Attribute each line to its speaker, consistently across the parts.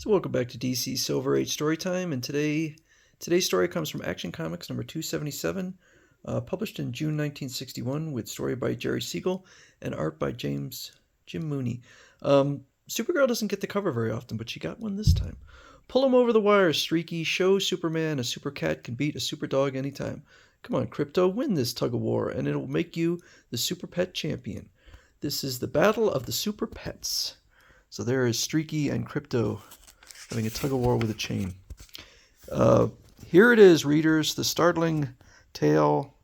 Speaker 1: So welcome back to DC Silver Age Storytime, and today's story comes from Action Comics number 277, published in June 1961, with story by Jerry Siegel and art by Jim Mooney. Supergirl doesn't get the cover very often, but she got one this time. Pull him over the wire, Streaky. Show Superman a super cat can beat a super dog anytime. Come on, Krypto, win this tug of war, and it'll make you the super pet champion. This is the battle of the super pets. So there is Streaky and Krypto having a tug of war with a chain. Here it is, readers, the startling tale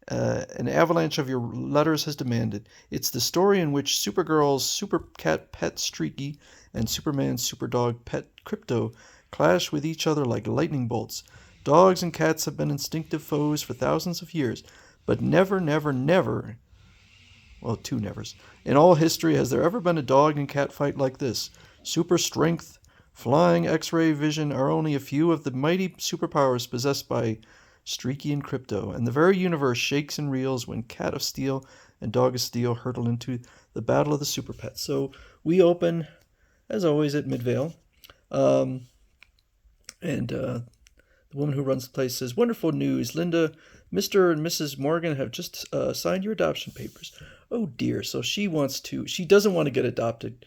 Speaker 1: an avalanche of your letters has demanded. It's the story in which Supergirl's super cat pet Streaky and Superman's super dog pet Krypto clash with each other like lightning bolts. Dogs and cats have been instinctive foes for thousands of years, but never, well, two nevers, in all history has there ever been a dog and cat fight like this. Super strength, flying X-ray vision are only a few of the mighty superpowers possessed by Streaky and Krypto, and the very universe shakes and reels when Cat of Steel and Dog of Steel hurtle into the battle of the super pets. So we open, as always, at Midvale, and the woman who runs the place says, "Wonderful news, Linda. Mr. and Mrs. Morgan have just signed your adoption papers." Oh dear. So she doesn't want to get adopted,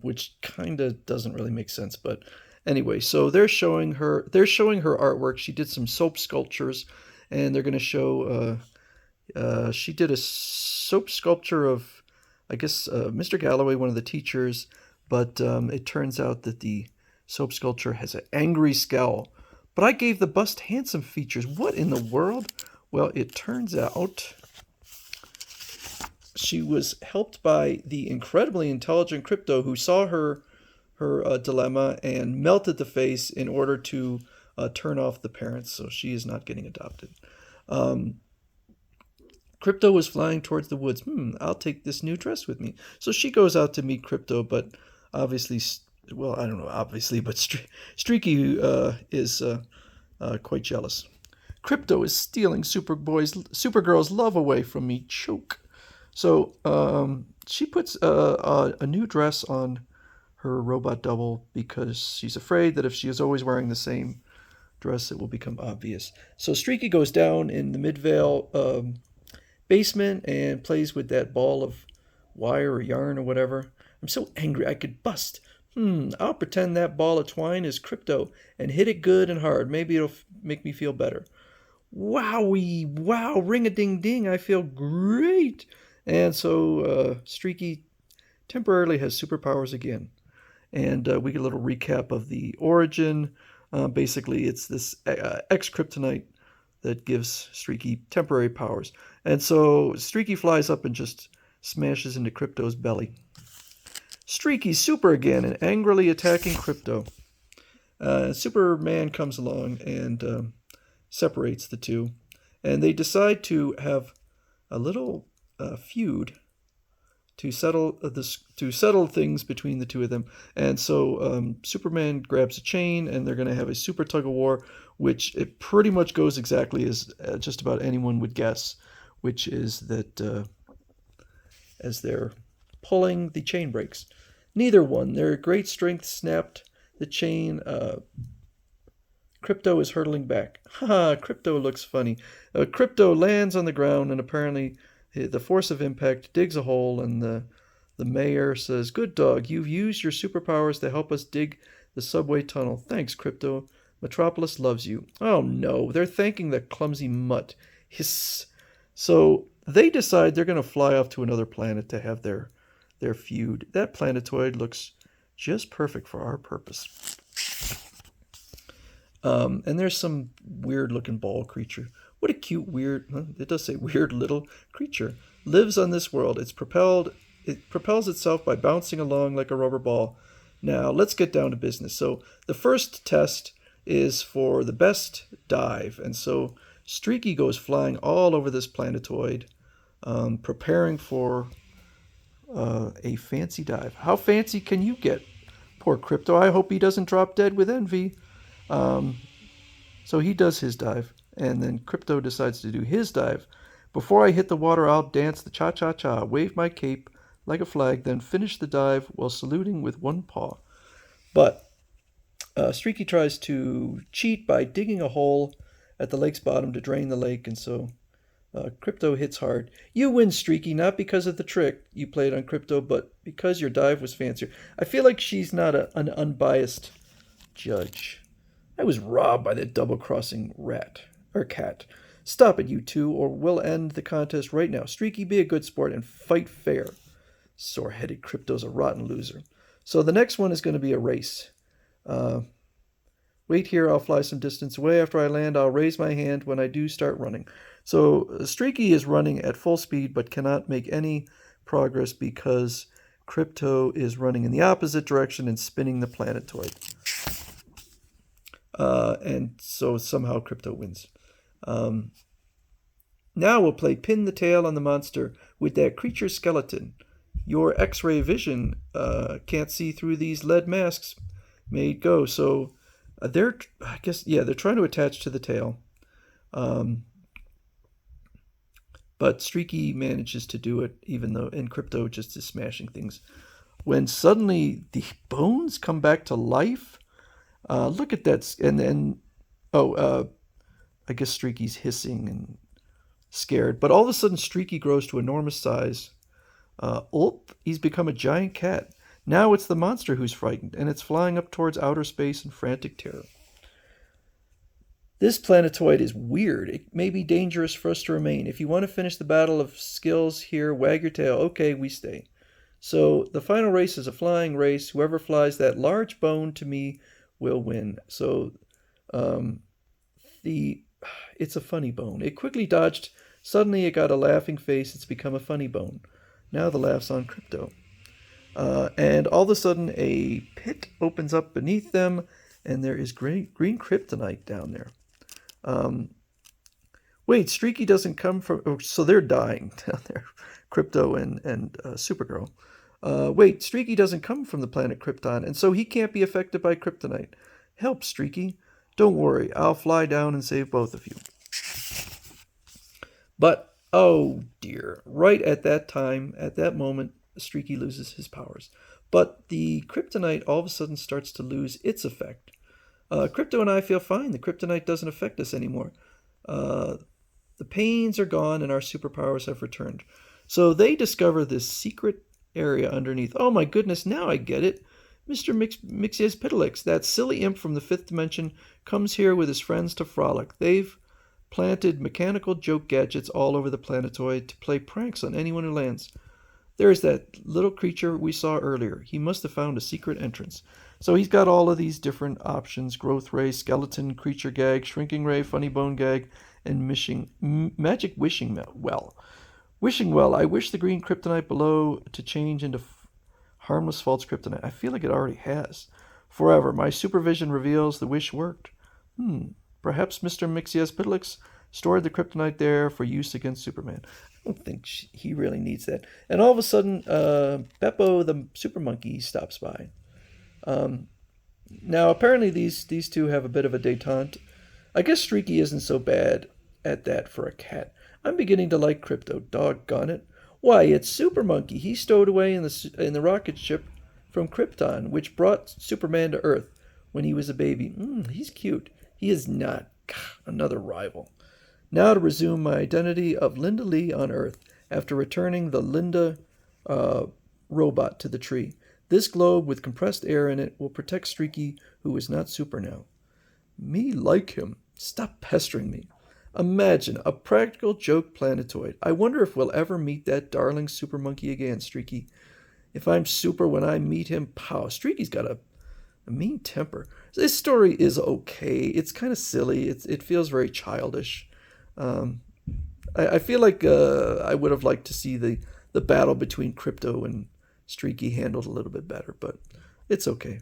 Speaker 1: which kind of doesn't really make sense. But anyway, so they're showing her artwork. She did some soap sculptures, and they're going to show, she did a soap sculpture of, I guess, Mr. Galloway, one of the teachers, but it turns out that the soap sculpture has an angry scowl. But I gave the bust handsome features. What in the world? Well, it turns out she was helped by the incredibly intelligent Krypto, who saw her dilemma and melted the face in order to turn off the parents, so she is not getting adopted. Krypto was flying towards the woods. I'll take this new dress with me. So she goes out to meet Krypto, but obviously, well, I don't know, obviously, but Streaky is quite jealous. Krypto is stealing Supergirl's love away from me. Choke. So she puts a new dress on her robot double because she's afraid that if she is always wearing the same dress, it will become obvious. So Streaky goes down in the Midvale basement and plays with that ball of wire or yarn or whatever. I'm so angry I could bust. I'll pretend that ball of twine is Krypto and hit it good and hard. Maybe it'll make me feel better. Wowie, wow, ring-a-ding-ding, I feel great. And so Streaky temporarily has superpowers again. And we get a little recap of the origin. Basically, it's this X-Kryptonite that gives Streaky temporary powers. And so Streaky flies up and just smashes into Krypto's belly. Streaky's super again and angrily attacking Krypto. Superman comes along and separates the two. And they decide to have a little feud to settle things between the two of them. And so Superman grabs a chain, and they're going to have a super tug of war, which it pretty much goes exactly as just about anyone would guess, which is that as they're pulling, the chain breaks. Neither one. Their great strength snapped the chain. Krypto is hurtling back. Krypto looks funny. Krypto lands on the ground, and apparently the force of impact digs a hole, and the mayor says, "Good dog, you've used your superpowers to help us dig the subway tunnel. Thanks, Krypto. Metropolis loves you." Oh no, they're thanking the clumsy mutt. Hiss. So they decide they're going to fly off to another planet to have their feud. That planetoid looks just perfect for our purpose. And there's some weird-looking ball creature. What a cute, it does say weird little creature. Lives on this world. It propels itself by bouncing along like a rubber ball. Now, let's get down to business. So the first test is for the best dive. And so Streaky goes flying all over this planetoid, preparing for a fancy dive. How fancy can you get? Poor Krypto. I hope he doesn't drop dead with envy. So he does his dive, and then Krypto decides to do his dive. Before I hit the water, I'll dance the cha-cha-cha, wave my cape like a flag, then finish the dive while saluting with one paw. But Streaky tries to cheat by digging a hole at the lake's bottom to drain the lake, and so Krypto hits hard. You win, Streaky, not because of the trick you played on Krypto, but because your dive was fancier. I feel like she's not an unbiased judge. I was robbed by that double-crossing cat. Stop it, you two, or we'll end the contest right now. Streaky, be a good sport and fight fair. Sore-headed Krypto's a rotten loser. So the next one is going to be a race. Wait here, I'll fly some distance away. After I land, I'll raise my hand when I do start running. So Streaky is running at full speed but cannot make any progress because Krypto is running in the opposite direction and spinning the planetoid. And so somehow Krypto wins. Now we'll play Pin the Tail on the Monster with that creature skeleton. Your X-ray vision can't see through these lead masks. May it go. So they're trying to attach to the tail. But Streaky manages to do it, even though Krypto just is smashing things. When suddenly the bones come back to life, look at that, and then, I guess Streaky's hissing and scared. But all of a sudden, Streaky grows to enormous size. He's become a giant cat. Now it's the monster who's frightened, and it's flying up towards outer space in frantic terror. This planetoid is weird. It may be dangerous for us to remain. If you want to finish the battle of skills here, wag your tail. Okay, we stay. So the final race is a flying race. Whoever flies that large bone to me will win. So it's a funny bone. It quickly dodged. Suddenly it got a laughing face. It's become a funny bone. Now the laugh's on Krypto. And all of a sudden a pit opens up beneath them, and there is green kryptonite down there. Wait, Streaky doesn't come from... Oh, so they're dying down there, Krypto and Supergirl. Wait, Streaky doesn't come from the planet Krypton, and so he can't be affected by kryptonite. Help, Streaky. Don't worry, I'll fly down and save both of you. But, oh dear, right at that moment, Streaky loses his powers. But the kryptonite all of a sudden starts to lose its effect. Krypto and I feel fine. The kryptonite doesn't affect us anymore. The pains are gone and our superpowers have returned. So they discover this secret area underneath. Oh my goodness, now I get it. Mr. Mixyzptlk, that silly imp from the fifth dimension, comes here with his friends to frolic. They've planted mechanical joke gadgets all over the planetoid to play pranks on anyone who lands. There's that little creature we saw earlier. He must have found a secret entrance. So he's got all of these different options: growth ray, skeleton, creature gag, shrinking ray, funny bone gag, and magic wishing well. Wishing well, I wish the green kryptonite below to change into harmless false kryptonite. I feel like it already has. Forever, my supervision reveals the wish worked. Perhaps Mr. Mixyzptlk stored the kryptonite there for use against Superman. I don't think he really needs that. And all of a sudden, Beppo the super monkey stops by. Now, apparently these two have a bit of a détente. I guess Streaky isn't so bad at that for a cat. I'm beginning to like Krypto, doggone it. Why, it's Super Monkey. He stowed away in the rocket ship from Krypton, which brought Superman to Earth when he was a baby. He's cute. He is not. Another rival. Now to resume my identity of Linda Lee on Earth after returning the Linda robot to the tree. This globe with compressed air in it will protect Streaky, who is not super now. Me like him. Stop pestering me. Imagine a practical joke planetoid. I wonder if we'll ever meet that darling super monkey again, Streaky. If I'm super when I meet him, pow, Streaky's got a mean temper. This story is okay. It's kind of silly. It feels very childish. I feel like I would have liked to see the battle between Krypto and Streaky handled a little bit better, but it's okay.